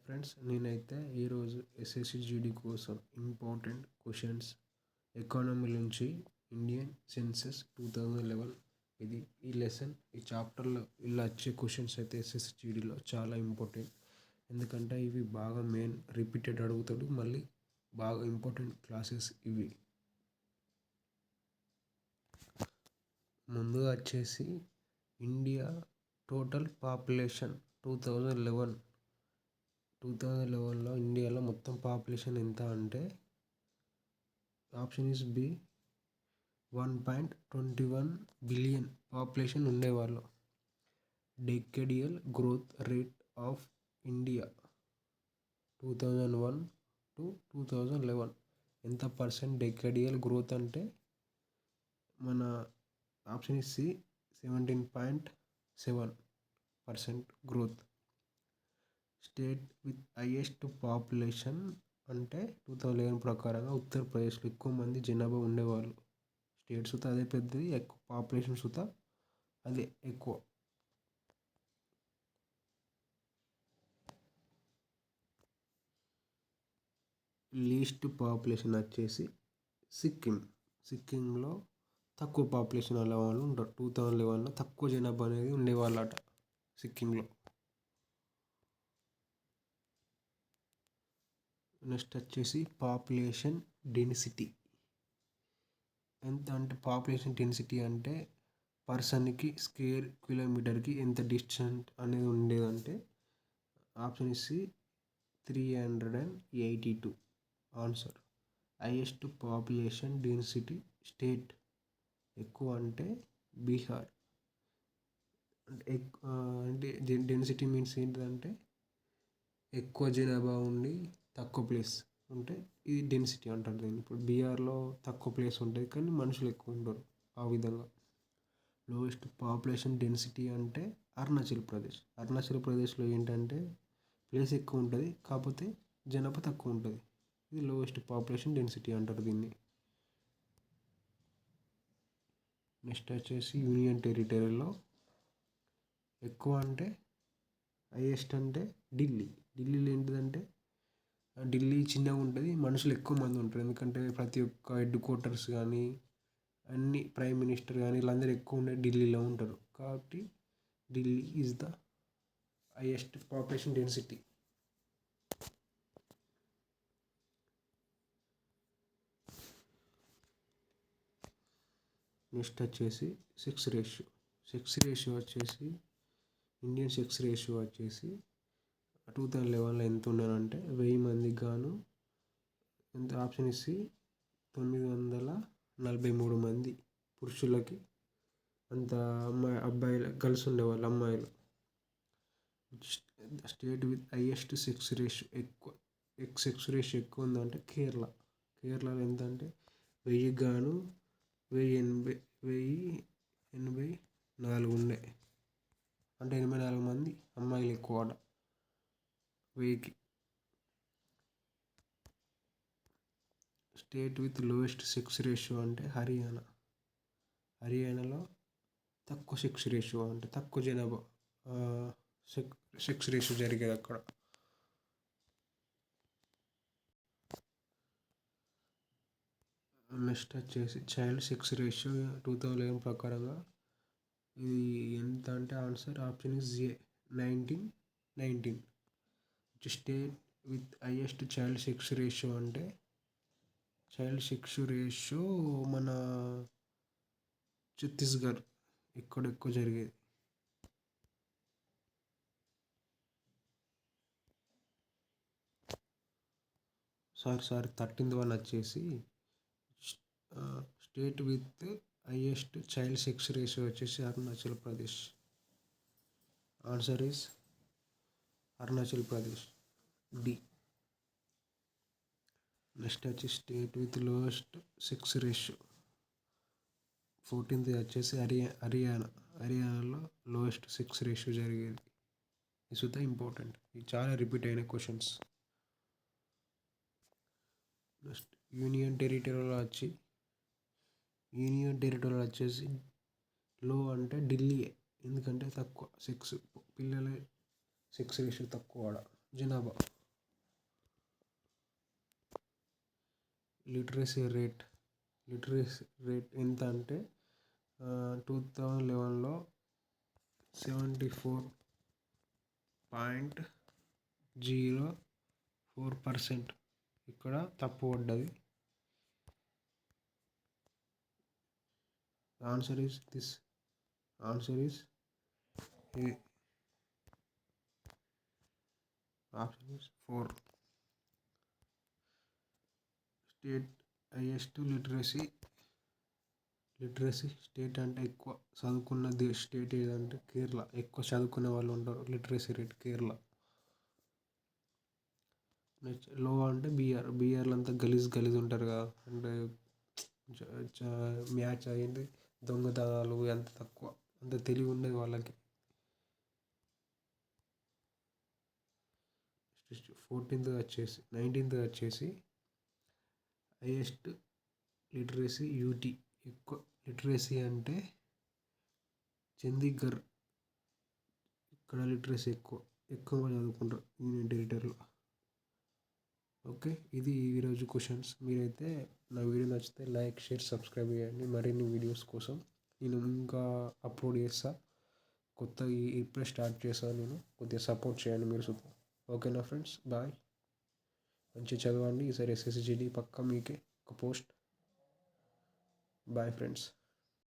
Friends, నేనైతే ఈరోజు SSC GD కోసం ఇంపార్టెంట్ క్వశ్చన్స్ ఎకానమీ నుంచి ఇండియన్ సెన్సస్ 2011 ఇది ఈ లెసన్ ఈ చాప్టర్లో ఇలా వచ్చే క్వశ్చన్స్ అయితే ఎస్ఎస్సి జీడీలో చాలా ఇంపార్టెంట్. ఎందుకంటే ఇవి బాగా మెయిన్ రిపీటెడ్ అడుగుతాడు, మళ్ళీ బాగా ఇంపార్టెంట్ క్లాసెస్ ఇవి. ముందుగా వచ్చేసి ఇండియా టోటల్ పాపులేషన్ 2011లో ఇండియాలో మొత్తం పాపులేషన్ ఎంత అంటే option is b 1.21 billion population ఉండేవాళ్ళు. Decadal growth rate of India 2001 to 2011 ఎంత పర్సెంట్ డెకేడియల్ గ్రోత్ అంటే మన option is c 17.7% growth. State with highest population అంటే 2011 ప్రకారంగా ఉత్తరప్రదేశ్లో ఎక్కువ మంది జనాభా ఉండేవాళ్ళు. స్టేట్ సుతా అదే పెద్దది, ఎక్కువ పాపులేషన్ సుతా అదే ఎక్కువ. లీస్ట్ పాపులేషన్ వచ్చేసి సిక్కింలో తక్కువ పాపులేషన్ అలా వాళ్ళు ఉంటారు. 2011లో తక్కువ జనాభా అనేది ఉండేవాళ్ళట సిక్కింలో. నెక్స్ట్ వచ్చేసి పాపులేషన్ డెన్సిటీ ఎంత అంటే పాపులేషన్ డెన్సిటీ అంటే పర్సన్కి స్క్వేర్ కిలోమీటర్కి ఎంత డిస్టెన్స్ అనేది ఉండేదంటే ఆప్షన్ ఇసి 382. Answer. Highest population density state ఎక్కువ అంటే బీహార్. అంటే డెన్సిటీ మీన్స్ ఏంటంటే ఎక్కువ జనాభా ఉండి తక్కువ ప్లేస్ ఉంటే ఇది డెన్సిటీ అంటారు దీన్ని. ఇప్పుడు బీహార్లో తక్కువ ప్లేస్ ఉంటుంది కానీ మనుషులు ఎక్కువ ఉండరు, ఆ విధంగా. లోయెస్ట్ పాపులేషన్ డెన్సిటీ అంటే అరుణాచల్ ప్రదేశ్లో ఏంటంటే ప్లేస్ ఎక్కువ ఉంటుంది కాకపోతే జనాభా తక్కువ ఉంటుంది. ఇది లోయెస్ట్ పాపులేషన్ డెన్సిటీ అంటారు దీన్ని. నెక్స్ట్ వచ్చేసి యూనియన్ టెరిటరీలో ఎక్కువ అంటే హైయెస్ట్ అంటే ఢిల్లీలో ఏంటిదంటే ఢిల్లీ చిన్నగా ఉంటుంది, మనుషులు ఎక్కువ మంది ఉంటారు. ఎందుకంటే ప్రతి ఒక్క హెడ్ క్వార్టర్స్ కానీ అన్ని ప్రైమ్ మినిస్టర్ కానీ వీళ్ళందరూ ఎక్కువ ఉండే ఢిల్లీలో ఉంటారు. కాబట్టి Delhi is the highest population density. Next వచ్చేసి సెక్స్ రేషియో వచ్చేసి ఇండియన్ సెక్స్ రేషియో వచ్చేసి 2011లో ఎంత ఉండనంటే 1000 మందికి గాను ఎంత ఆప్షన్ ఇసి 943 మంది పురుషులకి అంత అబ్బాయిలు గర్ల్స్ ఉండేవాళ్ళు, అమ్మాయిలు. State with highest sex ratio ఎక్కువ ఉందంటే కేరళలో ఎంత అంటే 1000 గాను 1084 ఉండే, అంటే 84 మంది అమ్మాయిలు ఎక్కువ 1000కి. State with lowest sex ratio అంటే హర్యానాలో తక్కువ సెక్స్ రేషియో అంటే తక్కువ జనాభా సెక్స్ రేషియో జరిగేది అక్కడ. నెక్స్ట్ వచ్చేసి చైల్డ్ సెక్స్ రేషియో 2011 ప్రకారంగా ఇది ఎంత అంటే answer option is a 19. State with highest child sex ratio అంటే చైల్డ్ సెక్స్ రేషియో మన ఛత్తీస్గఢ్ ఎక్కువ జరిగేది. సారీ 13th వన్ వచ్చేసి state with highest child sex ratio వచ్చేసి Arunachal Pradesh. Answer is Arunachal Pradesh, d. Next వచ్చి state with lowest sex ratio 14th వచ్చేసి హర్యానాలో lowest sex ratio జరిగేది. ఇది సుతా ఇంపార్టెంట్, ఇది చాలా రిపీట్ అయిన క్వశ్చన్స్. నెక్స్ట్ యూనియన్ టెరిటరీలో వచ్చేసి లో అంటే ఢిల్లీయే, ఎందుకంటే తక్కువ పిల్లల సెక్స్ రేషియో తక్కువ జనాభా. లిటరసీ రేట్ ఎంత అంటే 2011లో 74.04% ఇక్కడ తప్పు పడ్డది. Answer is 4. State highest literacy state అంటే ఎక్కువ చదువుకున్న స్టేట్ ఏదంటే కేరళ. ఎక్కువ చదువుకునే వాళ్ళు ఉంటారు. Literacy rate Kerala. నెక్స్ట్ లో అంటే బీఆర్లో అంతా గలీజ్ ఉంటారు కదా, అంటే మ్యాచ్ అయింది, దొంగతనాలు ఎంత తక్కువ, అంత తెలివి ఉండేది వాళ్ళకి. 19th వచ్చేసి హైయెస్ట్ లిటరసీ యూటీ. ఎక్కువ లిటరసీ అంటే చండీగఢ్. ఇక్కడ లిటరసీ ఎక్కువగా చదువుకుంటారు యూనియన్ టెరిటరీలో. ఓకే, ఇది ఈరోజు క్వశ్చన్స్. మీరైతే నా వీడియో నచ్చితే లైక్, షేర్, సబ్స్క్రైబ్ చేయండి. మరిన్ని వీడియోస్ కోసం నేను ఇంకా అప్లోడ్ చేస్తా. కొత్తగా ఇప్పుడే స్టార్ట్ చేశాను నేను. కొద్దిగా సపోర్ట్ చేయండి మీరు సుతం. ఓకేనా ఫ్రెండ్స్, బాయ్. మంచిగా చదవండి. ఈసారి SSGD పక్కా మీకే ఒక పోస్ట్. Bye friends.